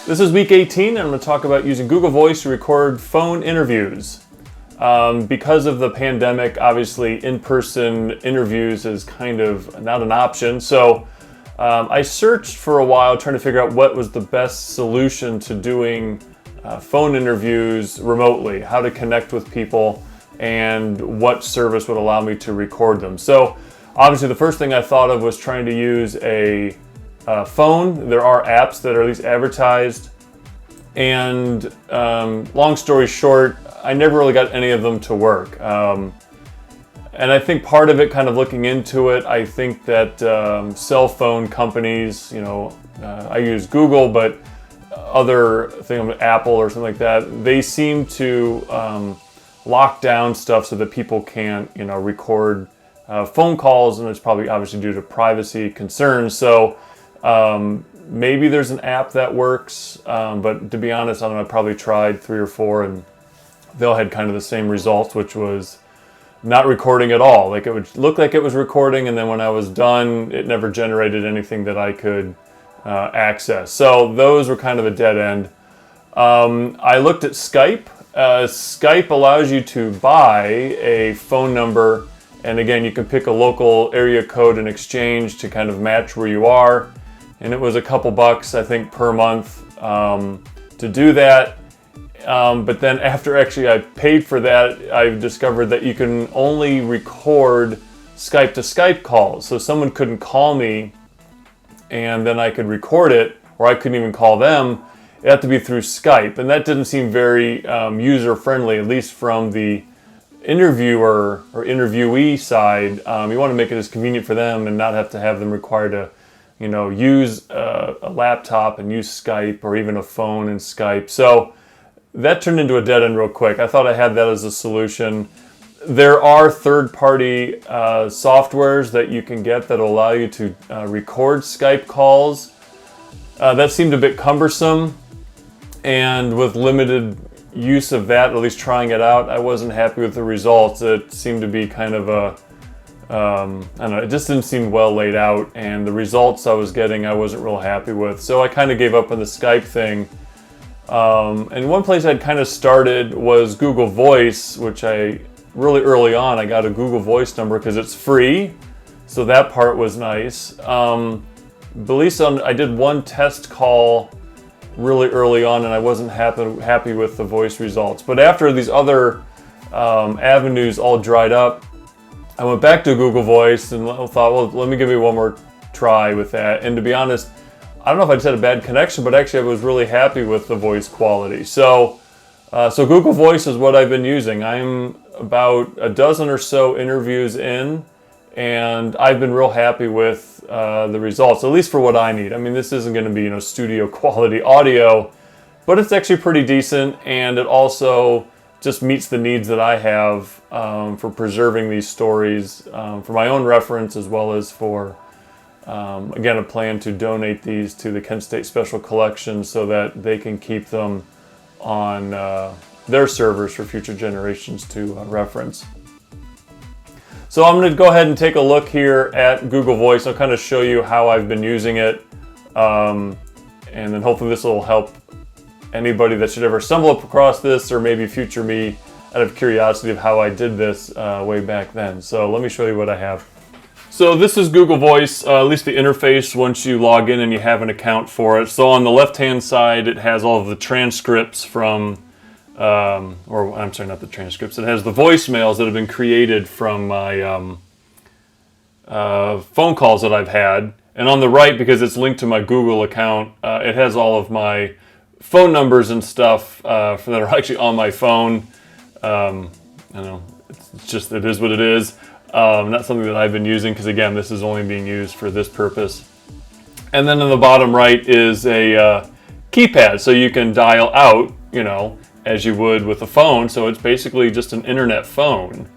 This is week 18, and I'm going to talk about using Google Voice to record phone interviews. Because of the pandemic, obviously in-person interviews is kind of not an option. So I searched for a while trying to figure out what was the best solution to doing phone interviews remotely, how to connect with people, and what service would allow me to record them. So obviously the first thing I thought of was trying to use a phone. There are apps that are at least advertised, and long story short, I never really got any of them to work. And I think part of it, kind of looking into it, I think that cell phone companies, I use Google, but other thing, Apple or something like that, they seem to lock down stuff so that people can't, record phone calls, and it's probably obviously due to privacy concerns. So maybe there's an app that works, but to be honest, I don't know, I probably tried 3 or 4 and they all had kind of the same results, which was not recording at all. Like, it would look like it was recording, and then when I was done, it never generated anything that I could access. So those were kind of a dead end. I looked at Skype. Skype allows you to buy a phone number, and again, you can pick a local area code and exchange to kind of match where you are. And it was a couple bucks, I think, per month to do that. But then after actually I paid for that, I discovered that you can only record Skype to Skype calls. So someone couldn't call me and then I could record it, or I couldn't even call them. It had to be through Skype. And that didn't seem very user-friendly, at least from the interviewer or interviewee side. You want to make it as convenient for them and not have to have them required to use a laptop and use Skype, or even a phone and Skype. So that turned into a dead end real quick. I thought I had that as a solution. There are third-party softwares that you can get that will allow you to record Skype calls. That seemed a bit cumbersome, and with limited use of that, at least trying it out, I wasn't happy with the results. It seemed to be kind of I don't know, it just didn't seem well laid out, and the results I was getting I wasn't real happy with. So I kind of gave up on the Skype thing. And one place I'd kind of started was Google Voice, which really early on I got a Google Voice number because it's free. So that part was nice. I did one test call really early on, and I wasn't happy with the voice results. But after these other avenues all dried up, I went back to Google Voice and thought, well, let me give you one more try with that. And to be honest, I don't know if I just had a bad connection, but actually I was really happy with the voice quality. So Google Voice is what I've been using. I'm about a dozen or so interviews in, and I've been real happy with the results, at least for what I need. I mean, this isn't going to be studio quality audio, but it's actually pretty decent, and it also just meets the needs that I have for preserving these stories for my own reference, as well as for, again, a plan to donate these to the Kent State Special Collections so that they can keep them on their servers for future generations to reference. So I'm going to go ahead and take a look here at Google Voice. I'll kind of show you how I've been using it, and then hopefully this will help anybody that should ever stumble across this, or maybe future me, out of curiosity of how I did this way back then. So let me show you what I have. So this is Google Voice, at least the interface once you log in and you have an account for it. So on the left-hand side, it has all of the transcripts from, or I'm sorry, not the transcripts. It has the voicemails that have been created from my phone calls that I've had. And on the right, because it's linked to my Google account, it has all of my phone numbers and stuff that are actually on my phone. I know, it is what it is. Not something that I've been using, because again, this is only being used for this purpose. And then on the bottom right is a keypad, so you can dial out, as you would with a phone. So it's basically just an internet phone,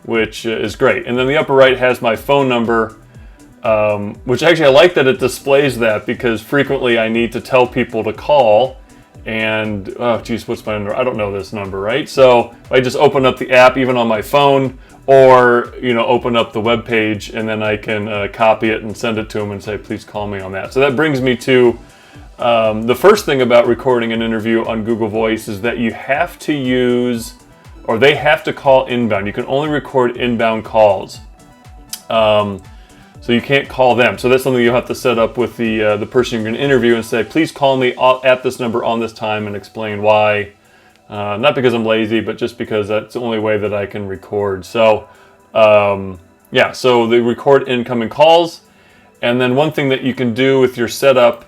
which is great. And then the upper right has my phone number, which actually I like that it displays that, because frequently I need to tell people to call. And, oh geez, what's my number? I don't know this number, right? So I just open up the app, even on my phone, or, open up the web page, and then I can copy it and send it to them and say, please call me on that. So that brings me to The first thing about recording an interview on Google Voice is that you have to use, or they have to call inbound. You can only record inbound calls. So you can't call them. So that's something you'll have to set up with the person you're going to interview and say, please call me at this number on this time and explain why. Not because I'm lazy, but just because that's the only way that I can record. So yeah, so they record incoming calls. And then one thing that you can do with your setup,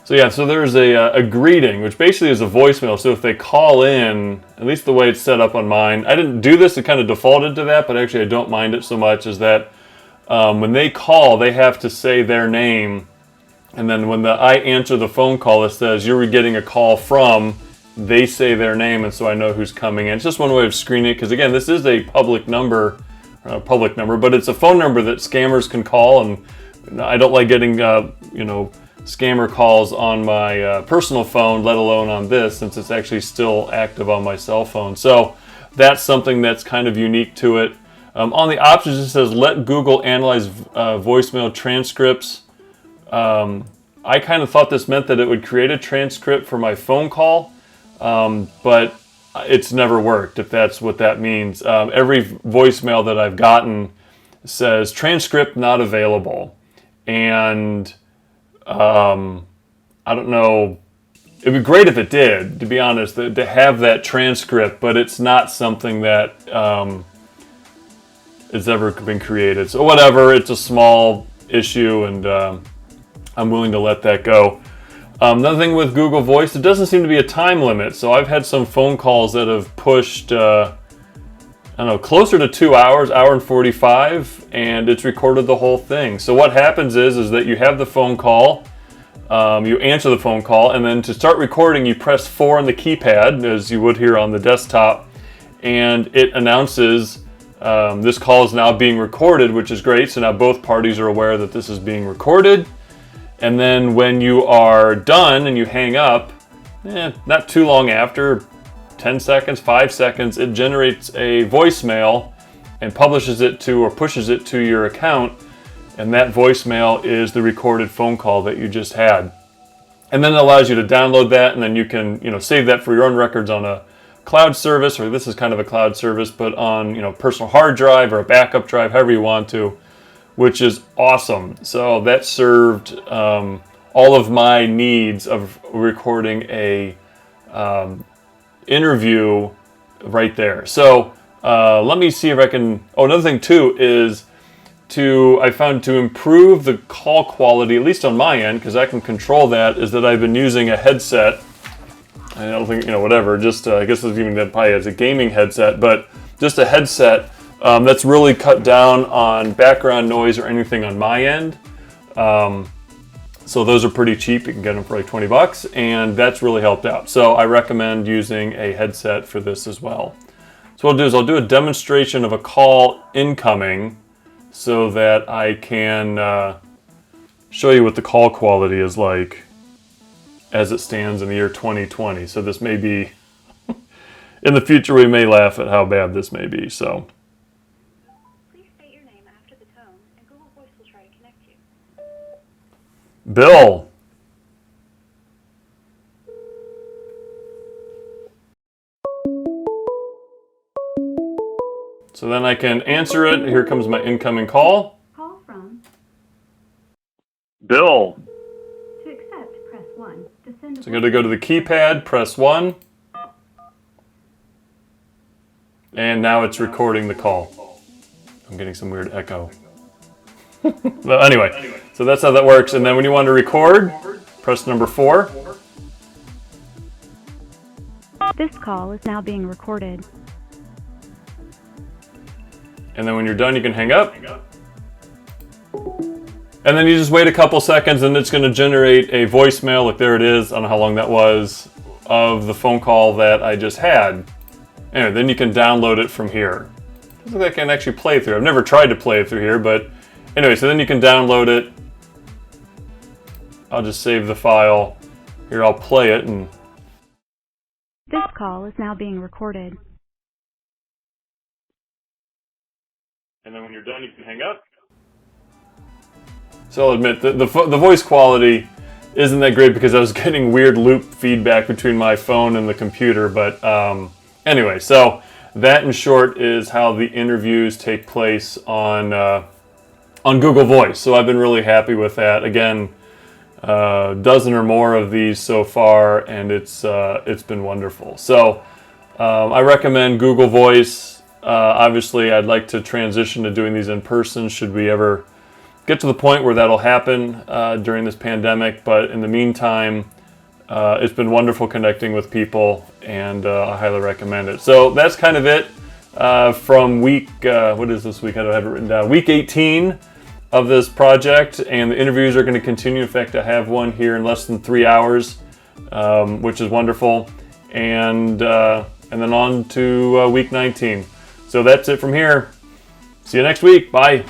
so yeah, so there's a greeting, which basically is a voicemail. So if they call in, at least the way it's set up on mine, I didn't do this, it kind of defaulted to that, but actually I don't mind it so much, is that when they call, they have to say their name, and then when I answer the phone call, it says you're getting a call from, they say their name, and so I know who's coming in. It's just one way of screening it, because again, this is a public number, but it's a phone number that scammers can call, and I don't like getting scammer calls on my personal phone, let alone on this, since it's actually still active on my cell phone. So that's something that's kind of unique to it. On the options, it says let Google analyze voicemail transcripts. I kind of thought this meant that it would create a transcript for my phone call, but it's never worked, if that's what that means. Every voicemail that I've gotten says transcript not available. And I don't know, it'd be great if it did, to be honest, to have that transcript, but it's not something that has ever been created. So whatever, it's a small issue, and I'm willing to let that go. Another thing with Google Voice, it doesn't seem to be a time limit. So I've had some phone calls that have pushed, closer to 2 hours, hour and 45, and it's recorded the whole thing. So what happens is that you have the phone call, you answer the phone call, and then to start recording, you press 4 on the keypad, as you would here on the desktop, and it announces this call is now being recorded, which is great. So now both parties are aware that this is being recorded. And then when you are done and you hang up, not too long after, 10 seconds, 5 seconds, it generates a voicemail and publishes it to, or pushes it to your account. And that voicemail is the recorded phone call that you just had. And then it allows you to download that, and then you can, save that for your own records on a cloud service, or this is kind of a cloud service, but on, personal hard drive or a backup drive, however you want to, which is awesome. So that served all of my needs of recording a interview right there. So let me see if I can, another thing too is I found to improve the call quality, at least on my end, because I can control that, is that I've been using a headset. I don't think, whatever, just I guess it's even that probably as a gaming headset, but just a headset that's really cut down on background noise or anything on my end. So those are pretty cheap. You can get them for like $20, and that's really helped out. So I recommend using a headset for this as well. So what I'll do is I'll do a demonstration of a call incoming so that I can show you what the call quality is like as it stands in the year 2020. So this may be, in the future we may laugh at how bad this may be. So please state your name after the tone, and Google Voice will try to connect you. Bill. So then I can answer it. Here comes my incoming call. Call from Bill. to accept, press 1. To send a So I'm going to go to the keypad, press 1. And now it's recording the call. I'm getting some weird echo. Well, anyway, so that's how that works. And then when you want to record, press number 4. This call is now being recorded. And then when you're done, you can hang up. And then you just wait a couple seconds, and it's going to generate a voicemail. Look, there it is. I don't know how long that was, of the phone call that I just had. Anyway, then you can download it from here. Looks like I can actually play through. I've never tried to play through here, but anyway, so then you can download it. I'll just save the file. Here, I'll play it. And This call is now being recorded. then when you're done, you can hang up. So I'll admit, the voice quality isn't that great because I was getting weird loop feedback between my phone and the computer. But anyway, so that in short is how the interviews take place on Google Voice. So I've been really happy with that. Again, a dozen or more of these so far, and it's been wonderful. So I recommend Google Voice. Obviously, I'd like to transition to doing these in person should we ever get to the point where that'll happen during this pandemic. But in the meantime, it's been wonderful connecting with people, and I highly recommend it. So that's kind of it from week, what is this week? I don't have it written down. Week 18 of this project, and the interviews are going to continue. In fact, I have one here in less than 3 hours, which is wonderful. And then on to week 19. So that's it from here. See you next week. Bye.